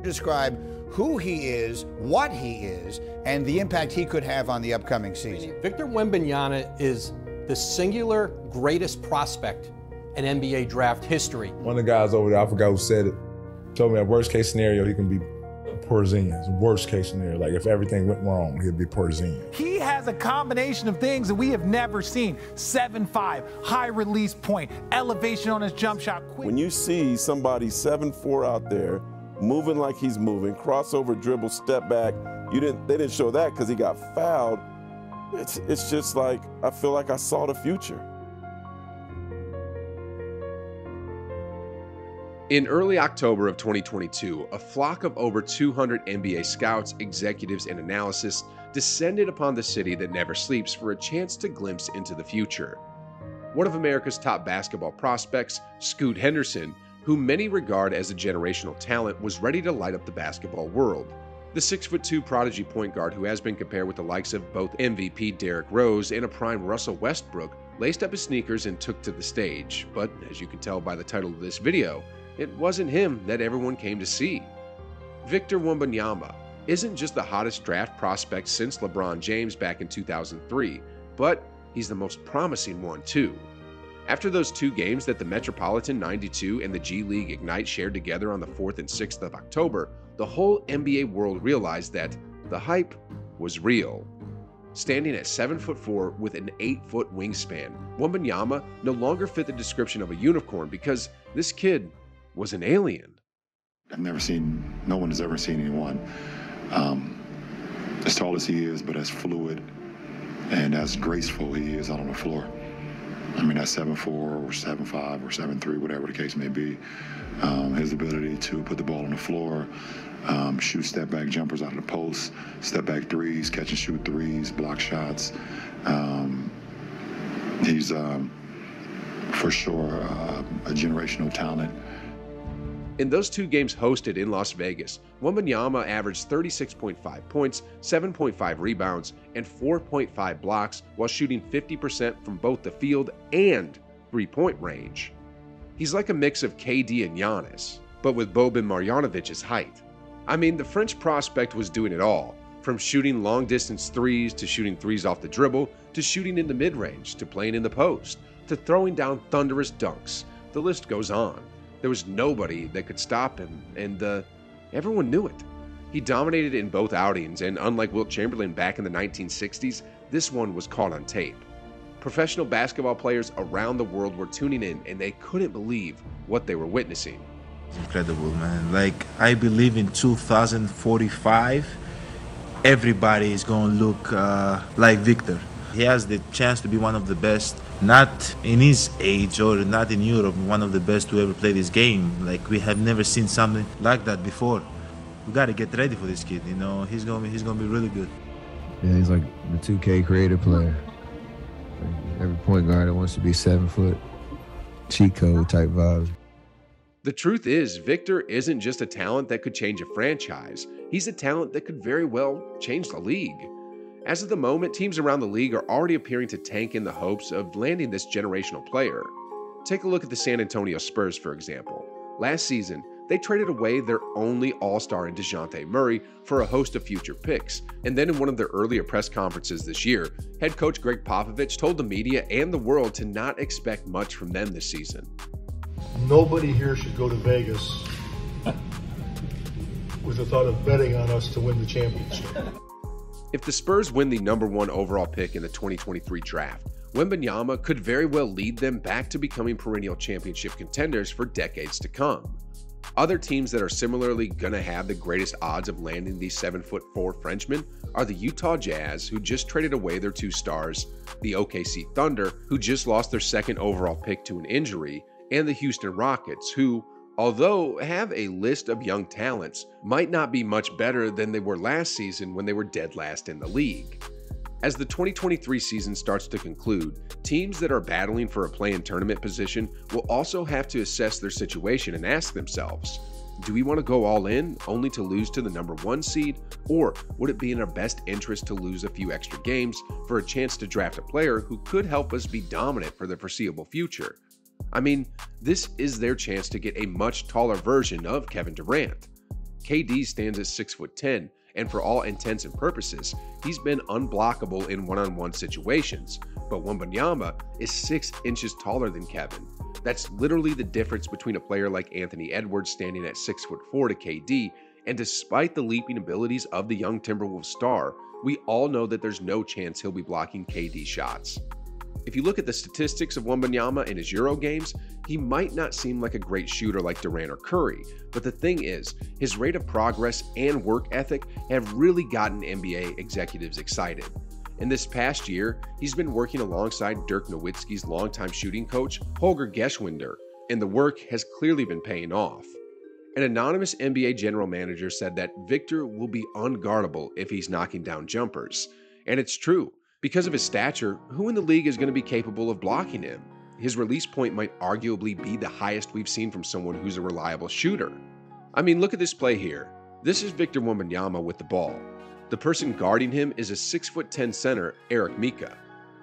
describe who he is, what he is, and the impact he could have on the upcoming season. Victor Wembanyama is the singular greatest prospect in NBA draft history. One of the guys over there, I forgot who said it, told me that worst case scenario, he can be Porzingis. Worst case scenario, like if everything went wrong, he'd be Porzingis. He has a combination of things that we have never seen. 7'5", high release point, elevation on his jump shot. When you see somebody 7'4" out there, moving like he's moving, crossover, dribble, step back, they didn't show that because he got fouled. It's just like, I feel like I saw the future. In early October of 2022, a flock of over 200 NBA scouts, executives, and analysts descended upon the city that never sleeps for a chance to glimpse into the future. One of America's top basketball prospects, Scoot Henderson, who many regard as a generational talent, was ready to light up the basketball world. The 6'2" prodigy point guard, who has been compared with the likes of both MVP Derrick Rose and a prime Russell Westbrook, laced up his sneakers and took to the stage. But as you can tell by the title of this video, it wasn't him that everyone came to see. Victor Wembanyama isn't just the hottest draft prospect since LeBron James back in 2003, but he's the most promising one too. After those two games that the Metropolitan 92 and the G League Ignite shared together on the 4th and 6th of October, the whole NBA world realized that the hype was real. Standing at 7'4" with an 8-foot wingspan, Wembanyama no longer fit the description of a unicorn because this kid was an alien. No one has ever seen anyone as tall as he is, but as fluid and as graceful he is out on the floor. I mean, at 7'4" or 7'5" or 7'3", whatever the case may be, his ability to put the ball on the floor, shoot step-back jumpers out of the post, step-back threes, catch and shoot threes, block shots. He's for sure a generational talent. In those two games hosted in Las Vegas, Wembanyama averaged 36.5 points, 7.5 rebounds, and 4.5 blocks while shooting 50% from both the field and three-point range. He's like a mix of KD and Giannis, but with Boban Marjanovic's height. I mean, the French prospect was doing it all, from shooting long-distance threes to shooting threes off the dribble, to shooting in the mid-range, to playing in the post, to throwing down thunderous dunks. The list goes on. There was nobody that could stop him, and everyone knew it. He dominated in both outings, and unlike Wilt Chamberlain back in the 1960s, this one was caught on tape. Professional basketball players around the world were tuning in, and they couldn't believe what they were witnessing. It's incredible, man. Like, I believe in 2045, everybody is going to look like Victor. He has the chance to be one of the best, not in his age or not in Europe, one of the best to ever play this game. Like, we have never seen something like that before. We got to get ready for this kid, you know. He's gonna be really good. Yeah, he's like the 2K creative player. Like every point guard that wants to be 7 foot, cheat code type vibes. The truth is, Victor isn't just a talent that could change a franchise. He's a talent that could very well change the league. As of the moment, teams around the league are already appearing to tank in the hopes of landing this generational player. Take a look at the San Antonio Spurs, for example. Last season, they traded away their only all-star in DeJounte Murray for a host of future picks. And then in one of their earlier press conferences this year, head coach Greg Popovich told the media and the world to not expect much from them this season. Nobody here should go to Vegas with the thought of betting on us to win the championship. If the Spurs win the #1 overall pick in the 2023 draft, Wembanyama could very well lead them back to becoming perennial championship contenders for decades to come. Other teams that are similarly gonna have the greatest odds of landing the 7'4" Frenchman are the Utah Jazz, who just traded away their 2 stars, the OKC Thunder, who just lost their 2nd overall pick to an injury, and the Houston Rockets, who, although have a list of young talents, might not be much better than they were last season when they were dead last in the league. As the 2023 season starts to conclude, teams that are battling for a play-in tournament position will also have to assess their situation and ask themselves, do we want to go all in only to lose to the #1 seed, or would it be in our best interest to lose a few extra games for a chance to draft a player who could help us be dominant for the foreseeable future? I mean, this is their chance to get a much taller version of Kevin Durant. KD stands at 6'10", and for all intents and purposes, he's been unblockable in one-on-one situations. But Wembanyama is 6 inches taller than Kevin. That's literally the difference between a player like Anthony Edwards standing at 6'4" to KD, and despite the leaping abilities of the young Timberwolves star, we all know that there's no chance he'll be blocking KD shots. If you look at the statistics of Wembanyama in his Euro games, he might not seem like a great shooter like Durant or Curry, but the thing is, his rate of progress and work ethic have really gotten NBA executives excited. In this past year, he's been working alongside Dirk Nowitzki's longtime shooting coach, Holger Geschwindner, and the work has clearly been paying off. An anonymous NBA general manager said that Victor will be unguardable if he's knocking down jumpers. And it's true. Because of his stature, who in the league is going to be capable of blocking him? His release point might arguably be the highest we've seen from someone who's a reliable shooter. I mean, look at this play here. This is Victor Wembanyama with the ball. The person guarding him is a 6'10" center, Eric Mika.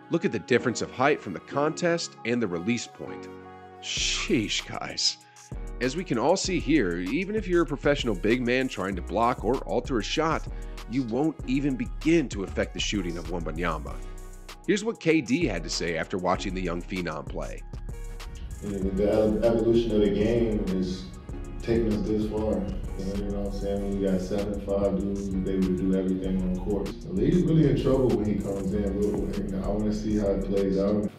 Look at the difference of height from the contest and the release point. Sheesh, guys. As we can all see here, even if you're a professional big man trying to block or alter a shot, you won't even begin to affect the shooting of Wembanyama. Here's what KD had to say after watching the young phenom play. The evolution of the game is taking us this far. You know what I'm saying? When you got 7'5" dudes who's able to do everything on the court. The league's really in trouble when he comes in. I want to see how it plays out.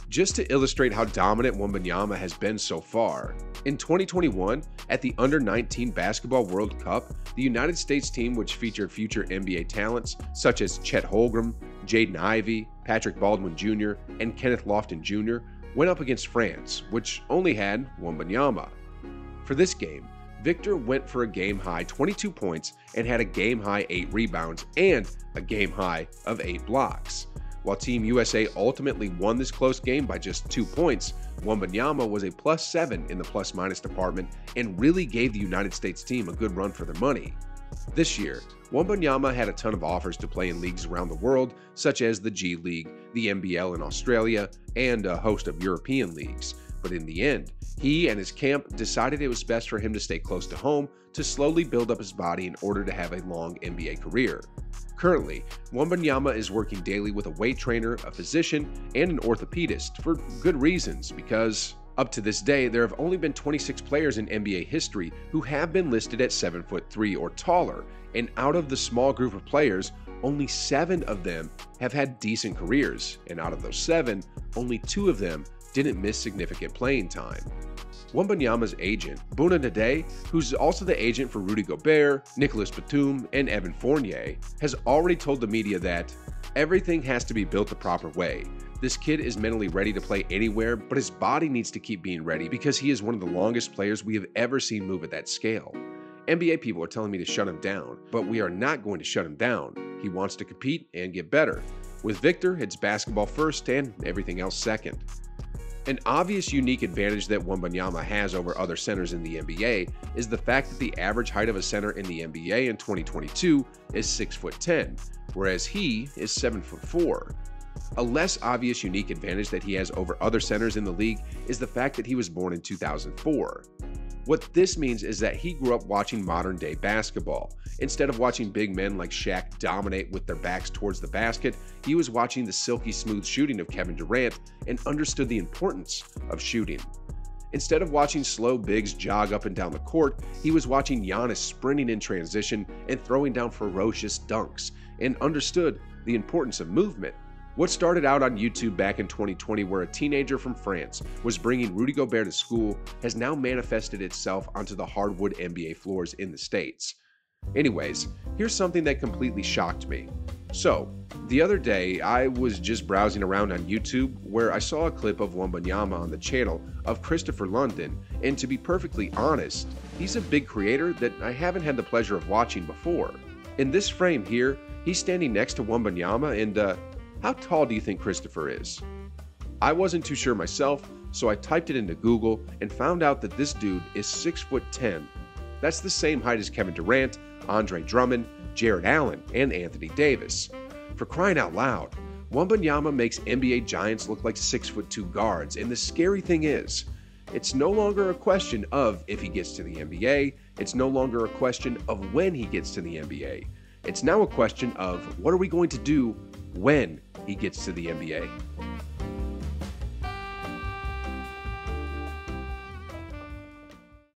Just to illustrate how dominant Wembanyama has been so far, in 2021, at the Under-19 Basketball World Cup, the United States team, which featured future NBA talents such as Chet Holmgren, Jaden Ivey, Patrick Baldwin Jr., and Kenneth Lofton Jr., went up against France, which only had Wembanyama. For this game, Victor went for a game-high 22 points and had a game-high 8 rebounds and a game-high of 8 blocks. While Team USA ultimately won this close game by just 2 points, Wembanyama was a +7 in the plus-minus department and really gave the United States team a good run for their money. This year, Wembanyama had a ton of offers to play in leagues around the world, such as the G League, the NBL in Australia, and a host of European leagues. But in the end, he and his camp decided it was best for him to stay close to home to slowly build up his body in order to have a long NBA career. Currently, Wembanyama is working daily with a weight trainer, a physician, and an orthopedist for good reasons, because up to this day, there have only been 26 players in NBA history who have been listed at 7'3" or taller, and out of the small group of players, only 7 of them have had decent careers, and out of those 7, only 2 of them didn't miss significant playing time. Wembanyama's agent, Bouna Ndede, who's also the agent for Rudy Gobert, Nicolas Batum, and Evan Fournier, has already told the media that everything has to be built the proper way. This kid is mentally ready to play anywhere, but his body needs to keep being ready because he is one of the longest players we have ever seen move at that scale. NBA people are telling me to shut him down, but we are not going to shut him down. He wants to compete and get better. With Victor, it's basketball first and everything else second. An obvious unique advantage that Wembanyama has over other centers in the NBA is the fact that the average height of a center in the NBA in 2022 is 6'10", whereas he is 7'4". A less obvious unique advantage that he has over other centers in the league is the fact that he was born in 2004. What this means is that he grew up watching modern-day basketball. Instead of watching big men like Shaq dominate with their backs towards the basket, he was watching the silky smooth shooting of Kevin Durant and understood the importance of shooting. Instead of watching slow bigs jog up and down the court, he was watching Giannis sprinting in transition and throwing down ferocious dunks, and understood the importance of movement. What started out on YouTube back in 2020, where a teenager from France was bringing Rudy Gobert to school, has now manifested itself onto the hardwood NBA floors in the States. Anyways, here's something that completely shocked me. So, the other day, I was just browsing around on YouTube where I saw a clip of Wembanyama on the channel of Christopher London, and to be perfectly honest, he's a big creator that I haven't had the pleasure of watching before. In this frame here, he's standing next to Wembanyama, and how tall do you think Christopher is? I wasn't too sure myself, so I typed it into Google and found out that this dude is 6'10". That's the same height as Kevin Durant, Andre Drummond, Jared Allen, and Anthony Davis. For crying out loud, Wembanyama makes NBA giants look like 6'2" guards, and the scary thing is, it's no longer a question of if he gets to the NBA, It's no longer a question of when he gets to the NBA. It's now a question of what are we going to do when he gets to the NBA?